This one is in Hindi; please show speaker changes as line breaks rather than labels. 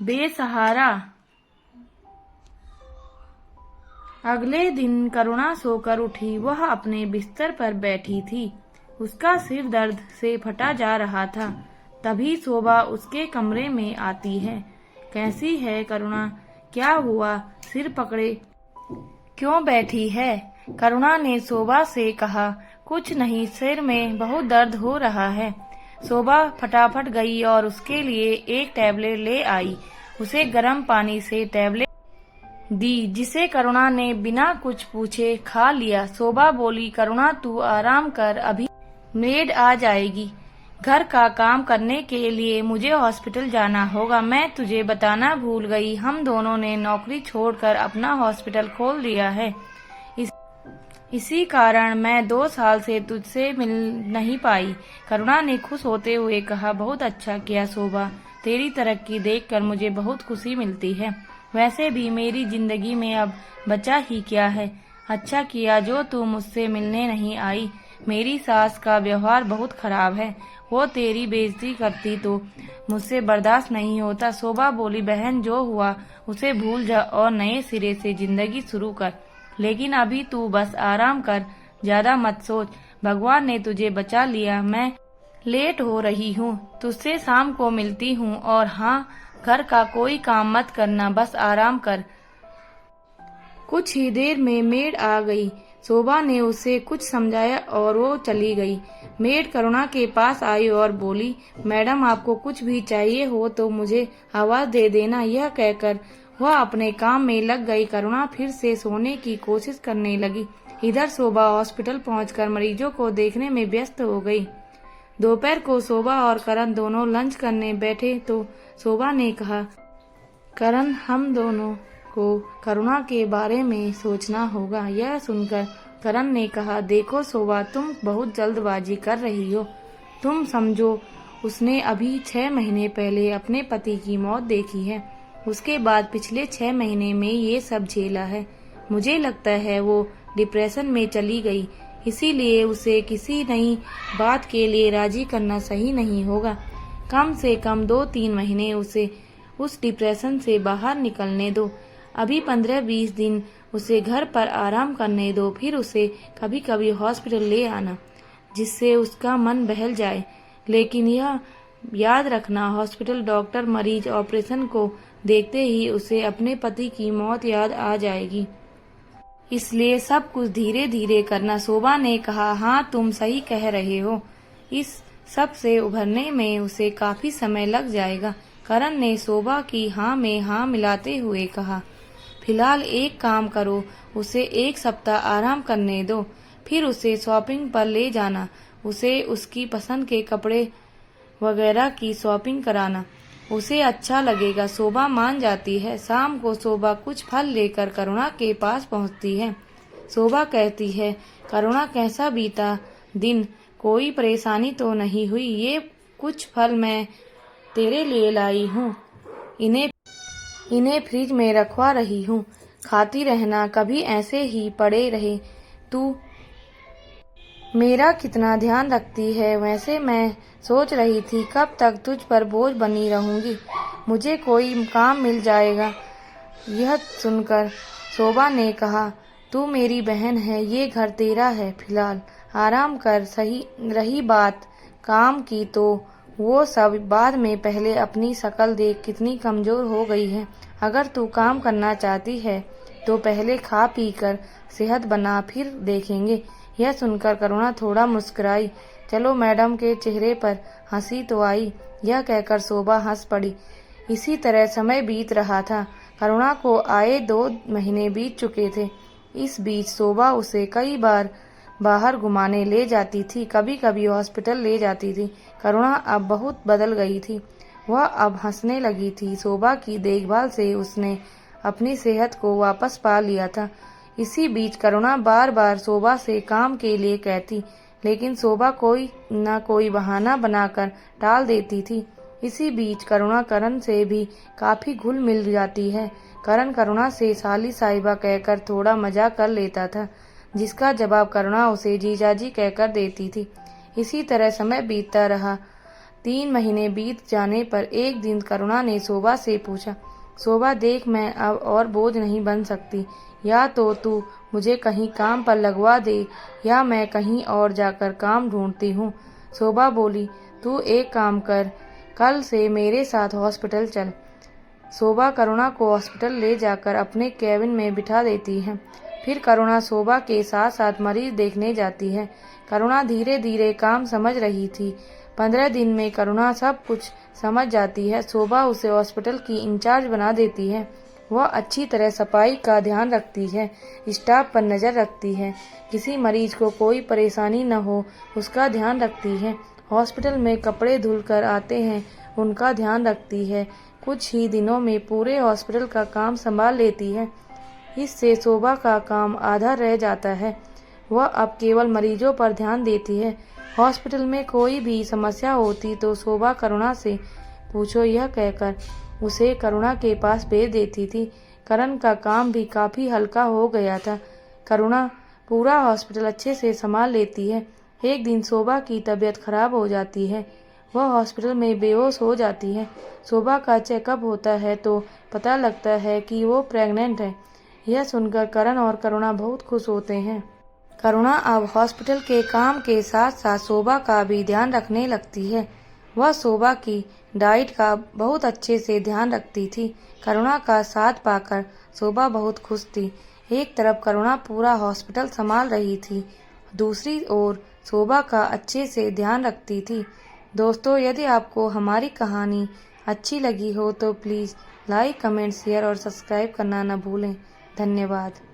बेसहारा। अगले दिन करुणा सोकर उठी। वह अपने बिस्तर पर बैठी थी। उसका सिर दर्द से फटा जा रहा था। तभी शोभा उसके कमरे में आती है। कैसी है करुणा? क्या हुआ? सिर पकड़े क्यों बैठी है? करुणा ने शोभा से कहा, कुछ नहीं, सिर में बहुत दर्द हो रहा है। शोभा फटाफट गई और उसके लिए एक टैबलेट ले आई। उसे गर्म पानी से टैबलेट दी, जिसे करुणा ने बिना कुछ पूछे खा लिया। शोभा बोली, करुणा तू आराम कर, अभी मेड आ जाएगी। घर का काम करने के लिए मुझे हॉस्पिटल जाना होगा। मैं तुझे बताना भूल गई, हम दोनों ने नौकरी छोड़कर अपना हॉस्पिटल खोल दिया है। इसी कारण मैं 2 साल से तुझसे मिल नहीं पाई। करुणा ने खुश होते हुए कहा, बहुत अच्छा किया शोभा, तेरी तरक्की देखकर मुझे बहुत खुशी मिलती है। वैसे भी मेरी जिंदगी में अब बचा ही क्या है। अच्छा किया जो तू मुझसे मिलने नहीं आई। मेरी सास का व्यवहार बहुत खराब है। वो तेरी बेइज्जती करती तो मुझसे बर्दाश्त नहीं होता। शोभा बोली, बहन जो हुआ उसे भूल जा और नए सिरे से जिंदगी शुरू कर। लेकिन अभी तू बस आराम कर, ज्यादा मत सोच। भगवान ने तुझे बचा लिया। मैं लेट हो रही हूँ, तुझसे शाम को मिलती हूँ। और हाँ, घर का कोई काम मत करना, बस आराम कर। कुछ ही देर में मेड आ गई। शोभा ने उसे कुछ समझाया और वो चली गई। मेड करुणा के पास आई और बोली, मैडम आपको कुछ भी चाहिए हो तो मुझे आवाज दे देना। यह कहकर वह अपने काम में लग गई। करुणा फिर से सोने की कोशिश करने लगी। इधर शोभा हॉस्पिटल पहुंचकर मरीजों को देखने में व्यस्त हो गई। दोपहर को शोभा और करण दोनों लंच करने बैठे तो शोभा ने कहा, करण हम दोनों को करुणा के बारे में सोचना होगा। यह सुनकर करण ने कहा, देखो शोभा, तुम बहुत जल्दबाजी कर रही हो। तुम समझो, उसने अभी 6 महीने पहले अपने पति की मौत देखी है। उसके बाद पिछले 6 महीने में ये सब झेला है। मुझे लगता है वो डिप्रेशन में चली गई, इसीलिए उसे किसी नई बात के लिए राजी करना सही नहीं होगा। कम से कम 2-3 महीने उसे उस डिप्रेशन से बाहर निकलने दो। अभी 15-20 दिन उसे घर पर आराम करने दो, फिर उसे कभी कभी हॉस्पिटल ले आना, जिससे उसका मन बहल जाए। लेकिन यह याद रखना, हॉस्पिटल डॉक्टर मरीज ऑपरेशन को देखते ही उसे अपने पति की मौत याद आ जाएगी। इसलिए सब कुछ धीरे धीरे करना। शोभा ने कहा, हाँ तुम सही कह रहे हो। इस सब से उभरने में उसे काफी समय लग जाएगा। करण ने शोभा की हाँ में हाँ मिलाते हुए कहा, फिलहाल एक काम करो, उसे 1 सप्ताह आराम करने दो, फिर उसे शॉपिंग पर ले जाना। उसे उसकी पसंद के कपड़े वगैरह की शॉपिंग कराना, उसे अच्छा लगेगा। शोभा मान जाती है। शाम को शोभा कुछ फल लेकर करुणा के पास पहुंचती है। शोभा कहती है, करुणा कैसा बीता दिन? कोई परेशानी तो नहीं हुई? ये कुछ फल मैं तेरे लिए लाई हूँ, इन्हें फ्रिज में रखवा रही हूँ, खाती रहना, कभी ऐसे ही पड़े रहे। तू मेरा कितना ध्यान रखती है। वैसे मैं सोच रही थी कब तक तुझ पर बोझ बनी रहूंगी, मुझे कोई काम मिल जाएगा। यह सुनकर शोभा ने कहा, तू मेरी बहन है, ये घर तेरा है, फिलहाल आराम कर। सही रही बात काम की तो वो सब बाद में, पहले अपनी शक्ल देख कितनी कमजोर हो गई है। अगर तू काम करना चाहती है तो पहले खा पी कर सेहत बना, फिर देखेंगे। यह सुनकर करुणा थोड़ा मुस्कुराई। चलो, मैडम के चेहरे पर हंसी तो आई। यह कहकर शोभा हंस पड़ी। इसी तरह समय बीत रहा था। करुणा को आए 2 महीने बीत चुके थे। इस बीच शोभा उसे कई बार बाहर घुमाने ले जाती थी, कभी कभी हॉस्पिटल ले जाती थी। करुणा अब बहुत बदल गई थी। वह अब हंसने लगी थी। शोभा की देखभाल से उसने अपनी सेहत को वापस पा लिया था। इसी बीच करुणा बार बार शोभा से काम के लिए कहती, लेकिन शोभा कोई न कोई बहाना बनाकर टाल देती थी। इसी बीच करुणा करण से भी काफी घुल मिल जाती है। करण करुणा से साली साहिबा कहकर थोड़ा मजाक कर लेता था, जिसका जवाब करुणा उसे जीजाजी कहकर देती थी। इसी तरह समय बीतता रहा 3 महीने बीत जाने पर एक दिन करुणा ने शोभा से पूछा, शोभा देख, मैं अब और बोझ नहीं बन सकती। या तो तू मुझे कहीं काम पर लगवा दे या मैं कहीं और जाकर काम ढूंढती हूँ। शोभा बोली, तू एक काम कर, कल से मेरे साथ हॉस्पिटल चल। शोभा करुणा को हॉस्पिटल ले जाकर अपने केबिन में बिठा देती है। फिर करुणा शोभा के साथ साथ मरीज देखने जाती है। करुणा धीरे धीरे काम समझ रही थी। 15 दिन में करुणा सब कुछ समझ जाती है। शोभा उसे हॉस्पिटल की इंचार्ज बना देती है। वह अच्छी तरह सफाई का ध्यान रखती है, स्टाफ पर नजर रखती है, किसी मरीज को कोई परेशानी न हो उसका ध्यान रखती है। हॉस्पिटल में कपड़े धुलकर आते हैं उनका ध्यान रखती है। कुछ ही दिनों में पूरे हॉस्पिटल का काम संभाल लेती है। इससे शोभा का काम आधा रह जाता है। वह अब केवल मरीजों पर ध्यान देती है। हॉस्पिटल में कोई भी समस्या होती तो शोभा करुणा से पूछो यह कहकर उसे करुणा के पास भेज देती थी। करण का काम भी काफी हल्का हो गया था। करुणा पूरा हॉस्पिटल अच्छे से संभाल लेती है। एक दिन शोभा की तबीयत खराब हो जाती है। वह हॉस्पिटल में बेहोश हो जाती है। शोभा का चेकअप होता है तो पता लगता है कि वो प्रेग्नेंट है। यह सुनकर करण और करुणा बहुत खुश होते हैं। करुणा अब हॉस्पिटल के काम के साथ साथ शोभा का भी ध्यान रखने लगती है। वह शोभा की डाइट का बहुत अच्छे से ध्यान रखती थी। करुणा का साथ पाकर शोभा बहुत खुश थी। एक तरफ करुणा पूरा हॉस्पिटल संभाल रही थी, दूसरी ओर शोभा का अच्छे से ध्यान रखती थी। दोस्तों, यदि आपको हमारी कहानी अच्छी लगी हो तो प्लीज़ लाइक, कमेंट, शेयर और सब्सक्राइब करना न भूलें। धन्यवाद।